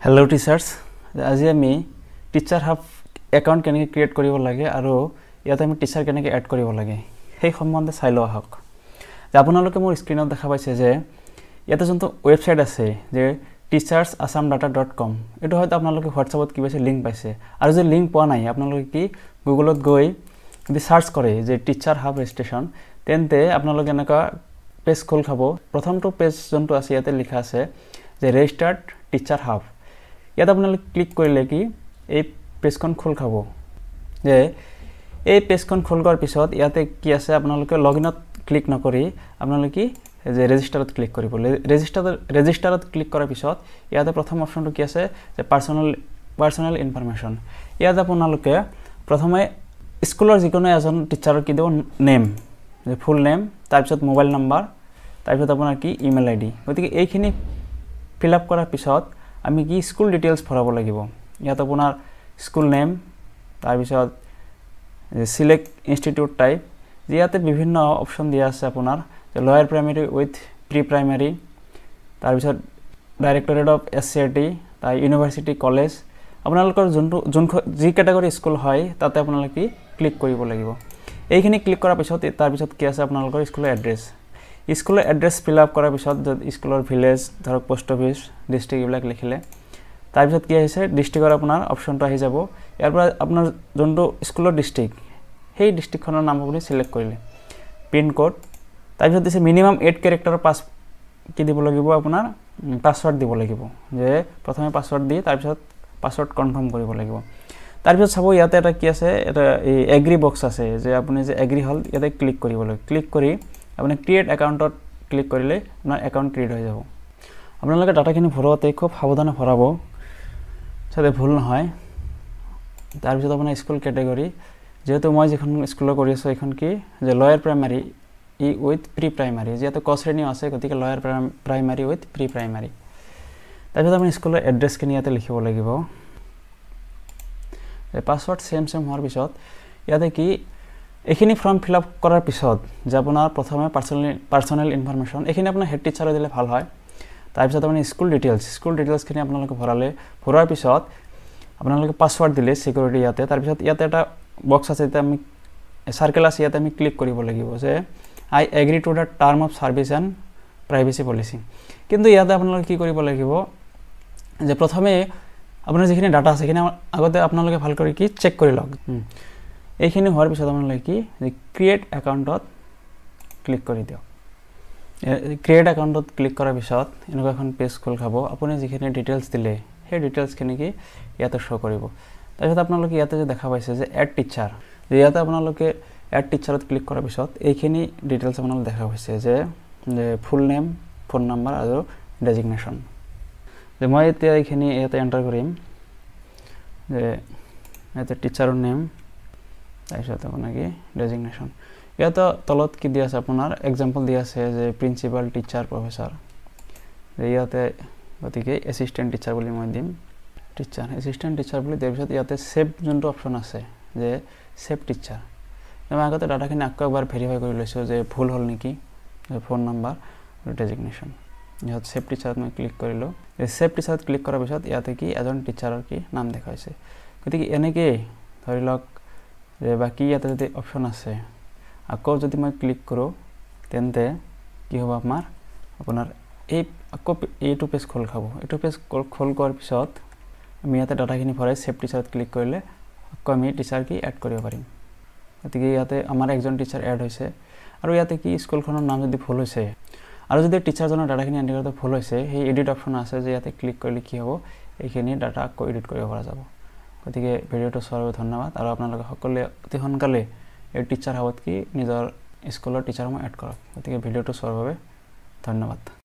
Hello teachers, আজি আমি teacher hub account কেনেকৈ ক্ৰিয়েট কৰিব লাগে আৰু ইয়াতে আমি টিচাৰ কেনেকৈ এড কৰিব লাগে সেই সম্বন্ধে চাই লওঁ আহক। আপোনালোকে মোৰ স্ক্ৰীনত দেখা পাইছে যে ইয়াতে যোনটো ৱেবছাইট আছে যে teachersasamdata.com এইটো হয়তো আপোনালোকে হোৱাটছআপত কি পাইছে লিংক পাইছে আৰু যে লিংক পোৱা নাই আপোনালোকে কি গুগলত গৈ যদি সাৰ্চ কৰে যে টিচাৰ হাব ৰেজিষ্ট্ৰেশ্যন তেন্তে আপোনালোকে এনেকুৱা পেজ খোল খাব। প্ৰথমটো পেজ যোনটো আছে ইয়াতে লিখা আছে যে ৰেজিষ্টাৰ্ড টিচাৰ হাব। ইয়াত আপোনালোকে ক্লিক কৰিলে কি এই পেজখন খোল খাব যে এই পেজখন খোল কৰাৰ পিছত ইয়াতে কি আছে আপোনালোকে লগইনত ক্লিক নকৰি আপোনালোকে যে ৰেজিষ্টাৰত ক্লিক কৰিব। ৰেজিষ্টাৰত ক্লিক কৰাৰ পিছত ইয়াতে প্ৰথম অপচনটো কি আছে যে পাৰ্সোনেল ইনফৰমেশ্যন। ইয়াত আপোনালোকে প্ৰথমে স্কুলৰ যিকোনো এজন টিচাৰৰ কি দিব নেম যে ফুল নেম তাৰপিছত মোবাইল নম্বৰ তাৰপিছত আপোনাৰ কি ইমেইল আইডি। গতিকে এইখিনি ফিল আপ কৰাৰ পিছত আমি কি স্কুল ডিটেইলছ ভৰাব লাগিব। ইয়াত আপোনাৰ স্কুল নেম তাৰপিছত সিলেক্ট ইনষ্টিটিউট টাইপ ইয়াতে বিভিন্ন অপচন দিয়া আছে আপোনাৰ যে lower primary with pre primary তাৰপিছত ডাইৰেক্টৰেট অফ SCRT তাৰ ইউনিভাৰ্চিটি কলেজ আপোনালোকৰ যি কেটাগৰী স্কুল হয় তাতে আপোনালোকে ক্লিক কৰিব লাগিব। এইখিনি ক্লিক কৰাৰ পিছত তাৰপিছত কি আছে আপোনালোকৰ স্কুলৰ এড্ৰেছ। স্কুলৰ এড্ৰেছ ফিল আপ কৰাৰ পিছত স্কুলৰ ভিলেজ ধৰক পোষ্ট অফিচ ডিষ্ট্ৰিক্ট এইবিলাক লিখিলে তাৰপিছত কি আহিছে ডিষ্ট্ৰিক্টৰ আপোনাৰ অপচনটো আহি যাব। ইয়াৰ পৰা আপোনাৰ যোনটো স্কুলৰ ডিষ্ট্ৰিক্ট সেই ডিষ্ট্ৰিক্টখনৰ নাম আপুনি চিলেক্ট কৰিলে পিন কোড তাৰপিছত দিছে মিনিমাম 8 কেৰেক্টাৰৰ কি দিব লাগিব আপোনাৰ পাছৱৰ্ড দিব লাগিব যে প্ৰথমে পাছৱৰ্ড দি তাৰপিছত পাছৱৰ্ড কনফাৰ্ম কৰিব লাগিব। তাৰপিছত চাব ইয়াতে এটা কি আছে এটা এই এগ্ৰি বক্স আছে যে আপুনি যে এগ্ৰি হল ইয়াতে ক্লিক কৰিব লাগিব। ক্লিক কৰি আপুনি ক্ৰিয়েট একাউণ্টত ক্লিক কৰিলে আপোনাৰ একাউণ্ট ক্ৰিয়েট হৈ যাব। আপোনালোকে ডাটাখিনি ভৰাওঁতে খুব সাৱধানে ভৰাব যাতে ভুল নহয়। তাৰপিছত আপোনাৰ স্কুল কেটেগৰী যেহেতু মই যিখন স্কুলৰ কৰি আছোঁ এইখন কি যে lower primary with pre primary যিহেতু ক শ্ৰেণী আছে গতিকে lower primary with pre primary. তাৰপিছত আপুনি স্কুলৰ এড্ৰেছখিনি ইয়াতে লিখিব লাগিব। পাছৱৰ্ড ছেম হোৱাৰ পিছত ইয়াতে কি এইখিনি ফৰ্ম ফিল আপ কৰাৰ পিছত যে আপোনাৰ প্ৰথমে পাৰ্সোনেল ইনফৰমেশ্যন এইখিনি আপোনাৰ হেড টিচাৰে দিলে ভাল হয়। তাৰপিছত আপুনি স্কুল ডিটেইলছখিনি আপোনালোকে ভৰাৰ পিছত আপোনালোকে পাছৱৰ্ড দিলে সিকিউৰিটি ইয়াতে। তাৰপিছত ইয়াতে এটা বক্স আছে যেতিয়া আমি সাৰ্কেল আছে ইয়াতে আমি ক্লিক কৰিব লাগিব যে আই agri to the term of service and privacy policy. কিন্তু ইয়াতে আপোনালোকে কি কৰিব লাগিব যে প্ৰথমে আপোনাৰ যিখিনি ডাটা আছে সেইখিনি আগতে আপোনালোকে ভাল কৰি কি চেক কৰি লওক। এইখিনি হোৱাৰ পিছত আপোনালোকে কি যে ক্ৰিয়েট একাউণ্টত ক্লিক কৰি দিয়ক। ক্ৰিয়েট একাউণ্টত ক্লিক কৰাৰ পিছত এনেকুৱা এখন পেজ খোল খাব। আপুনি যিখিনি ডিটেইলছ দিলে সেই ডিটেইলছখিনি কি ইয়াতে শ্ব' কৰিব। তাৰপিছত আপোনালোকে ইয়াতে যে দেখা পাইছে যে এড টিচাৰ যে ইয়াতে আপোনালোকে এড টিচাৰত ক্লিক কৰাৰ পিছত এইখিনি ডিটেইলছ আপোনালোকে দেখা পাইছে যে ফুল নেম ফোন নম্বৰ আৰু ডেজিগনেশ্যন। যে মই এতিয়া এইখিনি ইয়াতে এণ্টাৰ কৰিম যে ইয়াতে টিচাৰৰ নেম তাৰপিছত আপোনাৰ কি ডেজিগনেশ্যন। ইয়াতে তলত কি দিয়া আছে আপোনাৰ এক্সাম্পল দিয়া আছে যে প্ৰিন্সিপাল টিচাৰ প্ৰফেচাৰ যে ইয়াতে গতিকে এছিষ্টেণ্ট টিচাৰ বুলি মই দিম এছিষ্টেণ্ট টিচাৰ বুলি দিয়াৰ পিছত ইয়াতে ছেভ যোনটো অপশ্যন আছে যে ছেভ টিচাৰ। মই আগতে ডাটাখিনি আকৌ এবাৰ ভেৰিফাই কৰি লৈছোঁ যে ভুল হ'ল নেকি ফোন নম্বৰ আৰু ডেজিগনেশ্যন। ইয়াত ছেভ টিচাৰত মই ক্লিক কৰিলোঁ। ছেভ টিচাৰত ক্লিক কৰাৰ পিছত ইয়াতে কি এজন টিচাৰৰ কি নাম দেখাইছে। গতিকে এনেকৈয়ে ধৰি লওক যে বাকী ইয়াতে যদি অপশ্যন আছে আকৌ যদি মই ক্লিক কৰোঁ তেন্তে কি হ'ব আপোনাৰ এই আকৌ এইটো পেজ খোল খাব। এইটো পেজ খোল কৰাৰ পিছত আমি ইয়াতে ডাটাখিনি ভৰাই ছেভ টিচাৰত ক্লিক কৰিলে আকৌ আমি টিচাৰ কি এড কৰিব পাৰিম। গতিকে ইয়াতে আমাৰ একজন টিচাৰ এড হৈছে আৰু ইয়াতে কি স্কুলখনৰ নাম যদি ভুল হৈছে আৰু যদি টিচাৰজনৰ ডাটাখিনি এণ্টাৰ কৰোঁতে ভুল হৈছে সেই এডিট অপশ্যন আছে যে ইয়াতে ক্লিক কৰিলে কি হ'ব এইখিনি ডাটা আকৌ এডিট কৰিব পৰা যাব। গতিকে ভিডিঅ'টো চোৱাৰ বাবে ধন্যবাদ আৰু আপোনালোকে সকলোৱে অতি সোনকালে এই টিচাৰ হাবত কি নিজৰ স্কুলৰ টিচাৰসমূহ এড কৰক। গতিকে ভিডিঅ'টো চোৱাৰ বাবে ধন্যবাদ।